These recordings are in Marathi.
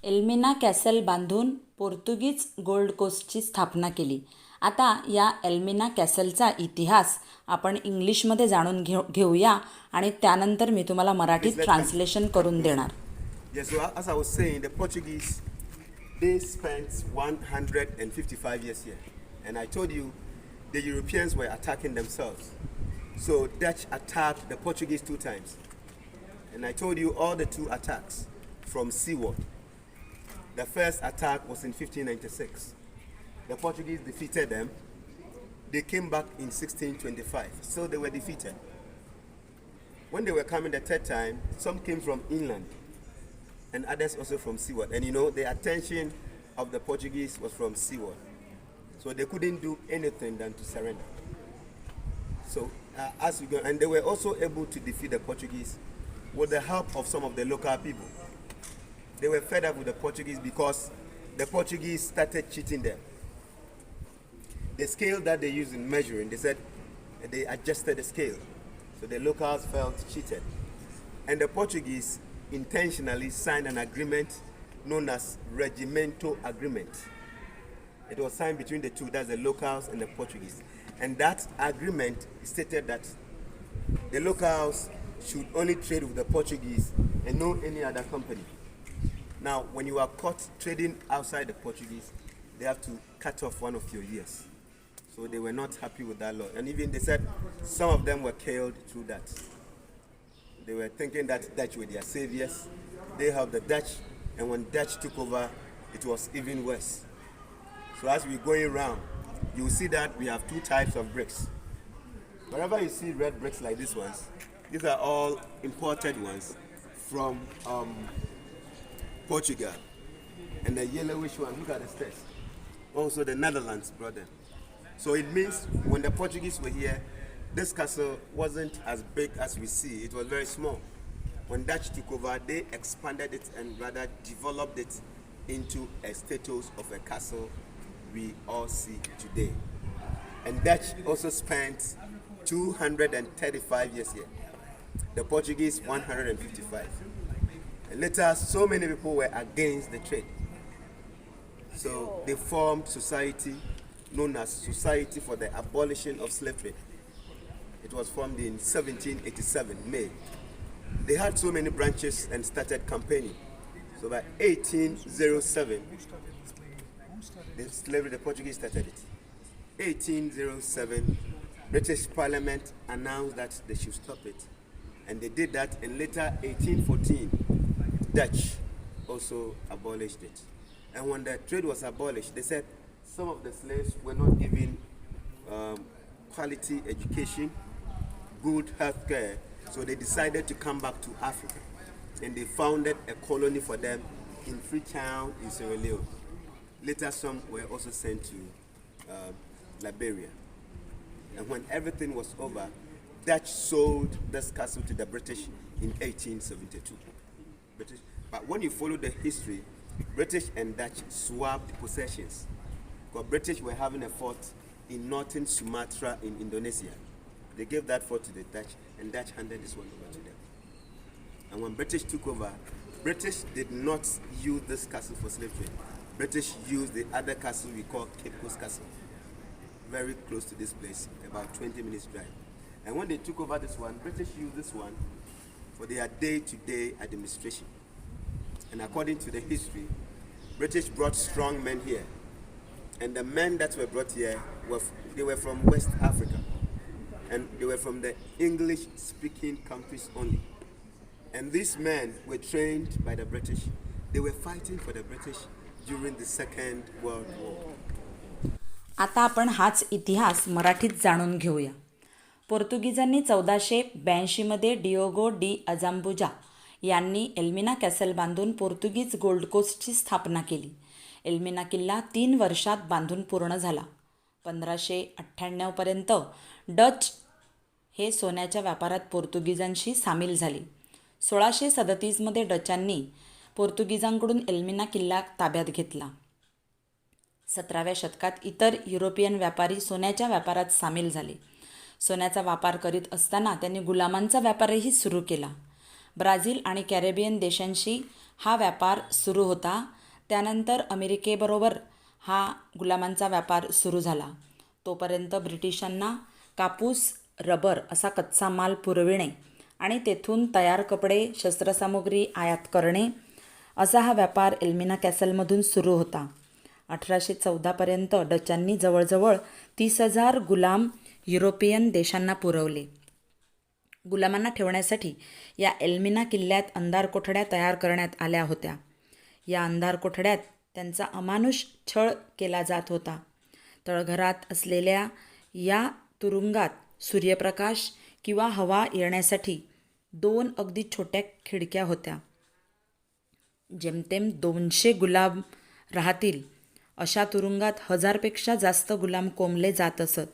एल्मिना कॅसल बांधून पोर्तुगीज गोल्ड कोस्टची स्थापना केली. आता या एल्मिना कॅसलचा इतिहास आपण इंग्लिशमध्ये जाणून घेऊया आणि त्यानंतर मी तुम्हाला मराठीत ट्रान्सलेशन करून देणार. Yes, so as I was saying, the Portuguese, they spent 155 years here. And I told you, the Europeans were attacking themselves. So Dutch attacked the Portuguese 2 times. And I told you all the 2 attacks from seaward. The first attack was in 1596. The Portuguese defeated them. They came back in 1625. So they were defeated. When they were coming the 3rd time, some came from inland and others also from seaward. And you know, the attention of the Portuguese was from seaward. So they couldn't do anything than to surrender. So as we go, and they were also able to defeat the Portuguese with the help of some of the local people. They were fed up with the Portuguese because the Portuguese started cheating them. The scale that they used in measuring, they said they adjusted the scale. So the locals felt cheated. And the Portuguese intentionally signed an agreement known as Regimento Agreement. It was signed between the two, that's the locals and the Portuguese. And that agreement stated that the locals should only trade with the Portuguese and no any other company. Now, when you are caught trading outside the Portuguese, they have to cut off one of your ears. So they were not happy with that law. And even they said some of them were killed through that. They were thinking that Dutch were their saviors. They helped the Dutch, and when Dutch took over, it was even worse. So as we're going around, you see that we have 2 types of bricks. Wherever you see red bricks like these ones, these are all imported ones from Portugal. And the yellowish one, look at the stairs. Also the Netherlands brought them. So it means when the Portuguese were here, this castle wasn't as big as we see. It was very small. When Dutch took over, they expanded it and rather developed it into a status of a castle we all see today. And Dutch also spent 235 years here. The Portuguese 155. And later, so many people were against the trade. So they formed society known as Society for the Abolition of Slave Trade. It was formed in 1787, May. They had so many branches and started campaigning. So by 1807, the Portuguese started it. 1807, British Parliament announced that they should stop it. And they did that, and later 1814, Dutch also abolished it. And when the trade was abolished, they said some of the slaves were not given quality education, good health care, so they decided to come back to Africa. And they founded a colony for them in Freetown in Sierra Leone. Later some were also sent to Liberia. And when everything was over, Dutch sold this castle to the British in 1872. But when you follow the history, British and Dutch swapped possessions. Because British were having a fort in northern Sumatra in Indonesia. They gave that fort to the Dutch, and Dutch handed this one over to them. And when British took over, British did not use this castle for slave trade. British used the other castle we call Cape Coast Castle, very close to this place, about 20 minutes drive. And when they took over this one, British used this one for their day-to-day administration. And according to the history, British brought strong men here. And the men that were brought here, they were from West Africa. And they were from the English-speaking countries only. And these men were trained by the British. They were fighting for the British during the Second World War. आता आपण हाच इतिहास मराठीत जाणून घेऊया. पोर्तुगीजांनी 1482मध्ये डिओगो डी अजाम्बुजा यांनी एल्मिना कॅसल बांधून पोर्तुगीज गोल्ड कोस्टची स्थापना केली. एल्मिना किल्ला 3 वर्षात बांधून पूर्ण झाला. 1598पर्यंत डच हे सोन्याच्या व्यापारात पोर्तुगीजांशी सामील झाले. 1637मध्ये डचांनी पोर्तुगीजांकडून एल्मिना किल्ला ताब्यात घेतला. 17व्या शतकात इतर युरोपियन व्यापारी सोन्याच्या व्यापारात सामील झाले. सोन्याचा व्यापार करीत असताना त्यांनी गुलामांचा व्यापारही सुरू केला. ब्राझील आणि कॅरेबियन देशांशी हा व्यापार सुरू होता. त्यानंतर अमेरिकेबरोबर हा गुलामांचा व्यापार सुरू झाला. तोपर्यंत ब्रिटिशांना कापूस, रबर असा कच्चा माल पुरविणे आणि तेथून तयार कपडे, शस्त्रसामुग्री आयात करणे असा हा व्यापार एल्मिना कॅसलमधून सुरू होता. 1814पर्यंत डचांनी जवळजवळ 30,000 गुलाम युरोपियन देशांना पुरवले. गुलामांना ठेवण्यासाठी या एल्मिना किल्ल्यात अंधार कोठड्या तयार करण्यात आल्या होत्या. या अंधार कोठड्यात त्यांचा अमानुष छळ केला जात होता. तळघरात असलेल्या या तुरुंगात सूर्यप्रकाश किंवा हवा येण्यासाठी 2 अगदी छोट्या खिडक्या होत्या. जेमतेम 200 गुलाम राहतील अशा तुरुंगात 1000पेक्षा जास्त गुलाम कोंबले जात असत.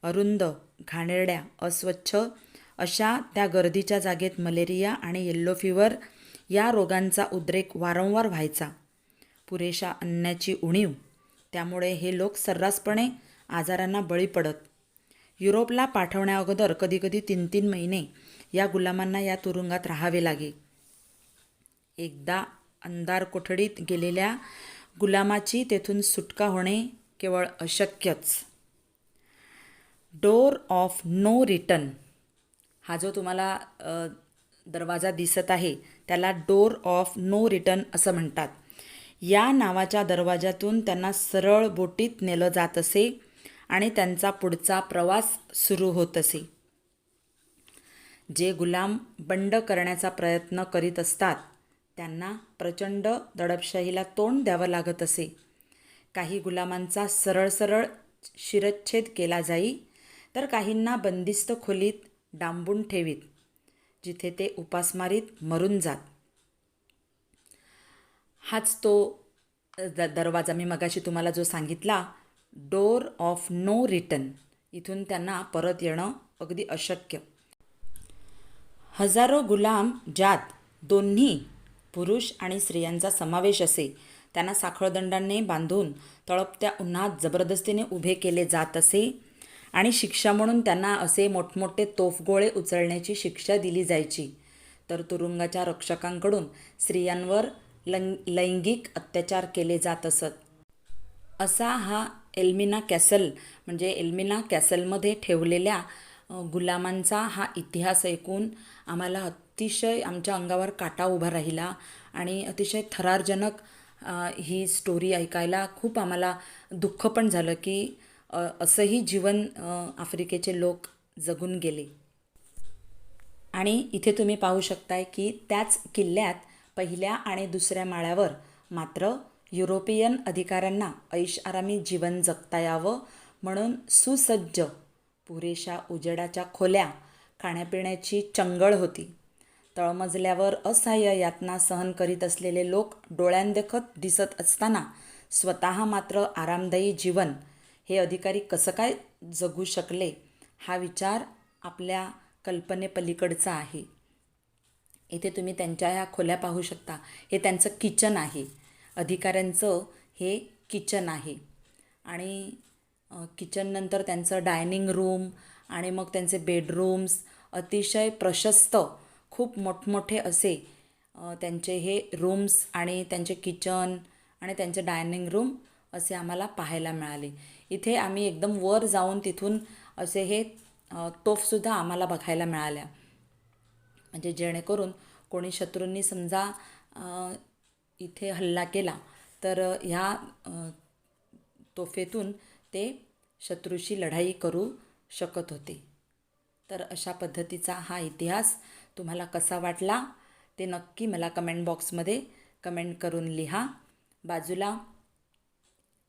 अरुंद, घाणेरड्या, अस्वच्छ अशा त्या गर्दीच्या जागेत मलेरिया आणि येल्लो फीवर या रोगांचा उद्रेक वारंवार व्हायचा. पुरेशा अन्नाची उणीव, त्यामुळे हे लोक सर्रासपणे आजारांना बळी पडत. युरोपला पाठवण्याअगोदर कधीकधी 3-3 महिने या गुलामांना या तुरुंगात राहावे लागे. एकदा अंधार कोठडीत गेलेल्या गुलामाची तेथून सुटका होणे केवळ अशक्यच. डोर ऑफ नो रिटर्न हा जो तुम्हाला दरवाजा दिसत आहे त्याला डोर ऑफ नो रिटर्न असं म्हणतात. या नावाच्या दरवाजातून त्यांना सरळ बोटीत नेलं जात असे आणि त्यांचा पुढचा प्रवास सुरू होत असे. जे गुलाम बंड करण्याचा प्रयत्न करीत असतात त्यांना प्रचंड दडपशाहीला तोंड द्यावं लागत असे. काही गुलामांचा सरळ सरळ शिरच्छेद केला जाई, तर काहींना बंदिस्त खोलीत डांबून ठेवीत, जिथे ते उपासमारीत मरून जात. हाच तो दरवाजा मी मगाशी तुम्हाला जो सांगितला, डोर ऑफ नो रिटर्न. इथून त्यांना परत येणं अगदी अशक्य. हजारो गुलाम ज्यात दोन्ही पुरुष आणि स्त्रियांचा समावेश असे, त्यांना साखळदंडाने बांधून तळपत्या उन्हात जबरदस्तीने उभे केले जात असे आणि शिक्षा म्हणून त्यांना असे मोठमोठे तोफगोळे उचलण्याची शिक्षा दिली जायची. तर तुरुंगाच्या रक्षकांकडून स्त्रियांवर लैंगिक अत्याचार केले जात असत. असा हा एल्मिना कॅसल म्हणजे एल्मिना कॅसलमध्ये ठेवलेल्या गुलामांचा हा इतिहास ऐकून आम्हाला अतिशय आमच्या अंगावर काटा उभा राहिला आणि अतिशय थरारजनक ही स्टोरी ऐकायला खूप आम्हाला दुःख पण झालं की असंही जीवन आफ्रिकेचे लोक जगून गेले. आणि इथे तुम्ही पाहू शकताय की त्याच किल्ल्यात पहिल्या आणि दुसऱ्या माळ्यावर मात्र युरोपियन अधिकाऱ्यांना ऐषआरामी जीवन जगता यावं म्हणून सुसज्ज पुरेशा उजेडाच्या खोल्या, खाण्यापिण्याची चंगळ होती. तळमजल्यावर असह्य यातना सहन करीत असलेले लोक डोळ्यांदेखत दिसत असताना स्वतः मात्र आरामदायी जीवन हे अधिकारी कसं काय जगू शकले, हा विचार आपल्या कल्पनेपलीकडचा आहे. इथे तुम्ही त्यांच्या ह्या खोल्या पाहू शकता. हे त्यांचं किचन आहे. अधिकाऱ्यांचं हे किचन आहे आणि किचननंतर त्यांचं डायनिंग रूम आणि मग त्यांचे बेडरूम्स अतिशय प्रशस्त, खूप मोठमोठे असे त्यांचे हे रूम्स आणि त्यांचे किचन आणि त्यांचे डायनिंग रूम असे आम्हाला पाहायला मिळाले. इथे आम्ही एकदम वर जाऊन तिथून असे हे तोफसुद्धा आम्हाला बघायला मिळाल्या. म्हणजे जेणेकरून कोणी शत्रूंनी समजा इथे हल्ला केला तर ह्या तोफेतून ते शत्रूशी लढाई करू शकत होते. तर अशा पद्धतीचा हा इतिहास तुम्हाला कसा वाटला ते नक्की मला कमेंट बॉक्समध्ये कमेंट करून लिहा. बाजूला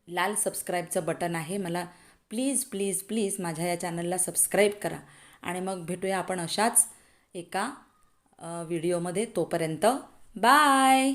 लाल सबस्क्राईबचं बटन आहे. मला प्लीज प्लीज प्लीज माझ्या या चॅनलला सबस्क्राईब करा आणि मग भेटूया आपण अशाच एका व्हिडिओमध्ये. तोपर्यंत बाय.